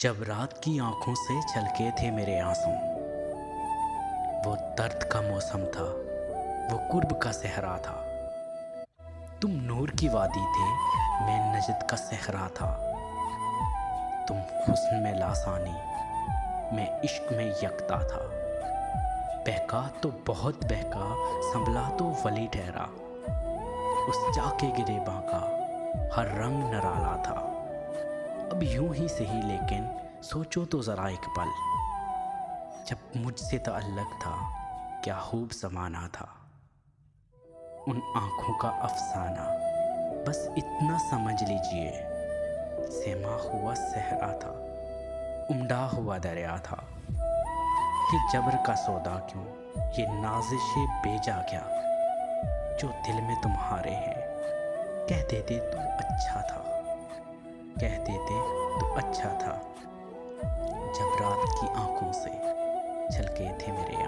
جب رات کی آنکھوں سے چھلکے تھے میرے آنسوں، وہ درد کا موسم تھا، وہ قرب کا صحرا تھا۔ تم نور کی وادی تھے، میں نجد کا صحرا تھا۔ تم حسن میں لاسانی، میں عشق میں یکتا تھا۔ بہکا تو بہت بہکا، سنبھلا تو ولی ٹھہرا۔ اس جا کے گریباں کا ہر رنگ نرالا تھا۔ اب یوں ہی سہی لیکن سوچو تو ذرا ایک پل، جب مجھ سے تعلق تھا کیا خوب زمانہ تھا۔ ان آنکھوں کا افسانہ بس اتنا سمجھ لیجئے، سیما ہوا صحرا تھا، امڈا ہوا دریا تھا۔ یہ جبر کا سودا کیوں، یہ نازش بے جا کیا، جو دل میں تمہارے ہیں کہہ دیتے تو اچھا تھا، کہہ دیتے تو اچھا تھا۔ جب رات کی آنکھوں سے چھلکے تھے میرے